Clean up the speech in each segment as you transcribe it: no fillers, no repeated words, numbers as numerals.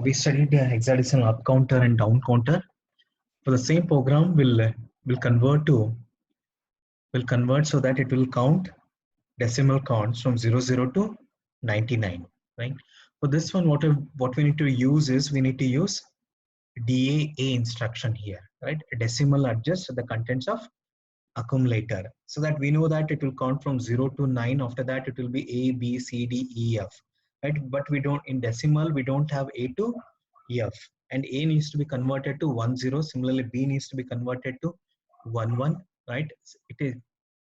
We studied hexadecimal up counter and down counter. For the same program, will convert so that it will count decimal counts from 00 to 99. Right. For this one, what we need to use is we need to use DAA instruction here. Right. A decimal adjust the contents of accumulator, so that we know that it will count from 0 to 9. After that, it will be A, B, C, D, E, F. Right. But we don't, in decimal, we don't have A to F, and A needs to be converted to 1 0. Similarly, B needs to be converted to 1 1. Right. It is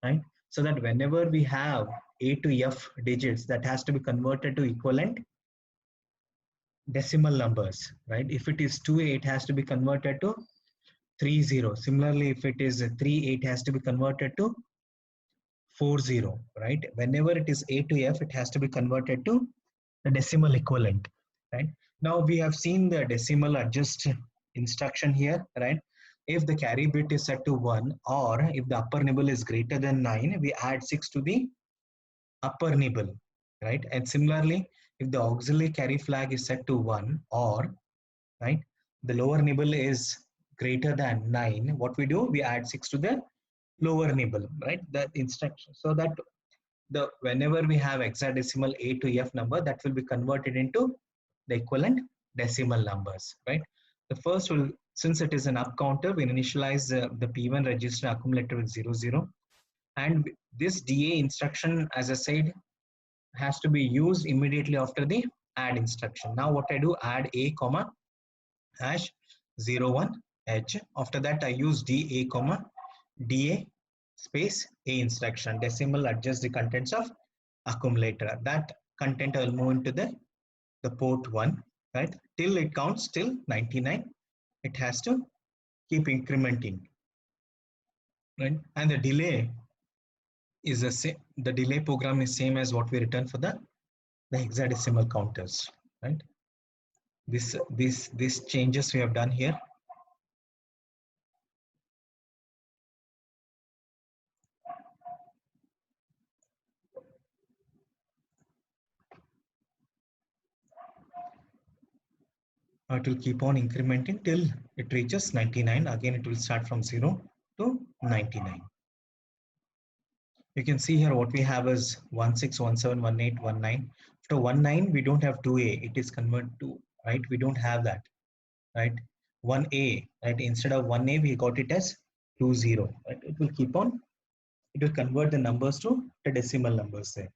right. So that whenever we have A to F digits, that has to be converted to equivalent decimal numbers. Right. If it is 2A, it has to be converted to 3 0. Similarly, if it is 3, it has to be converted to 4 0. Right. Whenever it is A to F, it has to be converted to the decimal equivalent. Right. Now we have seen the decimal adjust instruction here. Right. If the carry bit is set to 1, or if the upper nibble is greater than 9, we add 6 to the upper nibble. Right. And similarly, if the auxiliary carry flag is set to 1, or right, the lower nibble is greater than 9, what we do, we add 6 to the lower nibble. Right. That instruction, so that the whenever we have hexadecimal A to F number, that will be converted into the equivalent decimal numbers. Right. The first will, since it is an up counter, we initialize the P1 register accumulator with 0 0, and this DA instruction, as I said, has to be used immediately after the add instruction. Now what I do, add A comma hash 01 H. After that, I use DA comma DA space A instruction, decimal adjust the contents of accumulator. That content I will move into the port 1, right, till it counts till 99. It has to keep incrementing, right? And the delay is the same. The delay program is same as what we return for the hexadecimal counters, right? These changes we have done here. It will keep on incrementing till it reaches 99. Again, it will start from 0 to 99. You can see here what we have is 16, 17, 18, 19. After 19, we don't have 2A. It is converted to, right? We don't have that, right? 1A, right? Instead of 1A, we got it as 20, right? It will keep on, it will convert the numbers to the decimal numbers there.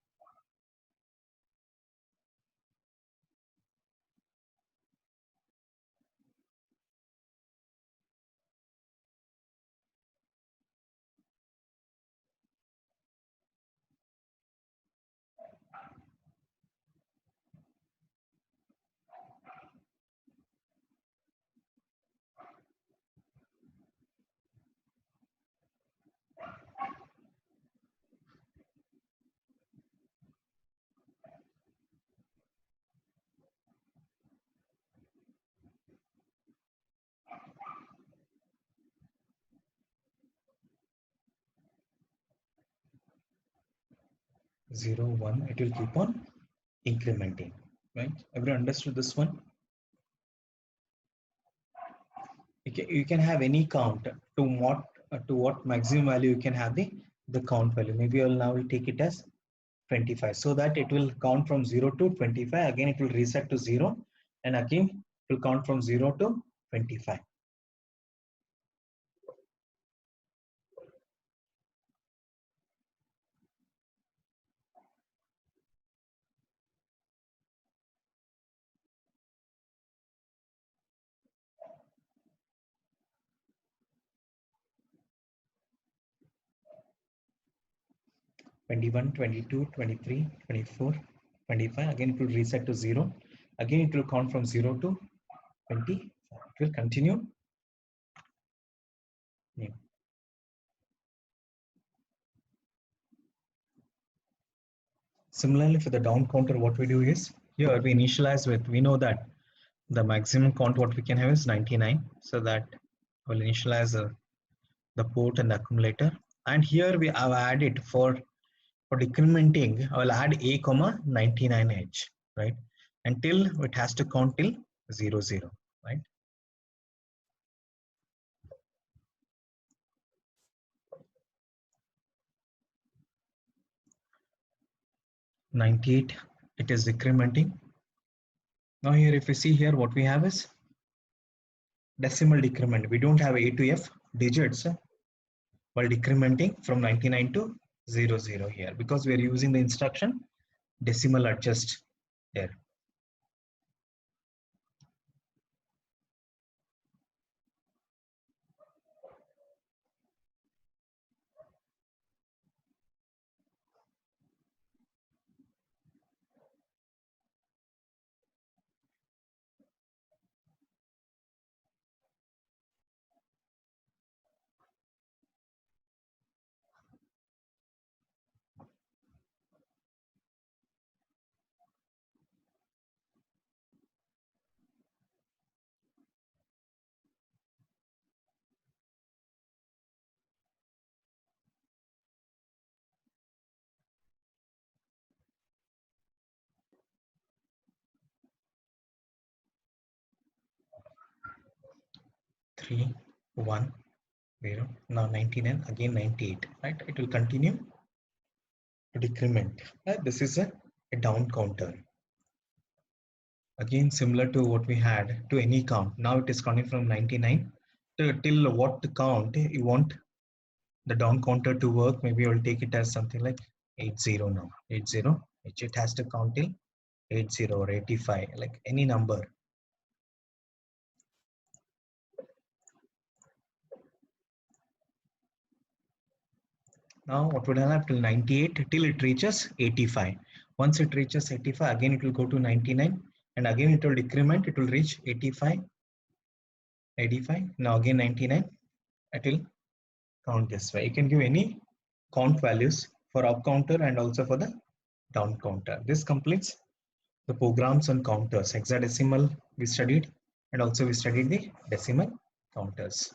Zero, 1, it will keep on incrementing, right? Everyone understood this one? You can have any count to what maximum value you can have the count value. Maybe I'll now take it as 25, so that it will count from 0 to 25. Again, it will reset to 0, and again it will count from 0 to 25. (21, 22, 23, 24, 25). Again, it will reset to 0. Again, it will count from 0 to 20. It will continue. Yeah. Similarly, for the down counter, what we do is, here we initialize with, we know that the maximum count what we can have is 99. So that we'll initialize the port and the accumulator. And here we have added for decrementing, I will add A comma 99H, right? Until it has to count till 0 0, right? $98, it is decrementing. Now here, if you see here, what we have is decimal decrement. We don't have A to F digits while decrementing from 99 to 0 0 here, because we are using the instruction decimal adjust there. Three, 1, 0. Now 99, again 98, right? It will continue to decrement. This is a down counter. Again, similar to what we had to any count. Now it is counting from 99 to till what count you want the down counter to work. Maybe I'll take it as something like 80 now. 80, which it has to count till 80 or 85, like any number. Now what would happen till 98 till it reaches 85. Once it reaches 85, again it will go to 99 and again it will decrement. It will reach 85, 85. Now again 99. It will count this way. You can give any count values for up counter and also for the down counter. This completes the programs on counters. Hexadecimal we studied, and also we studied the decimal counters.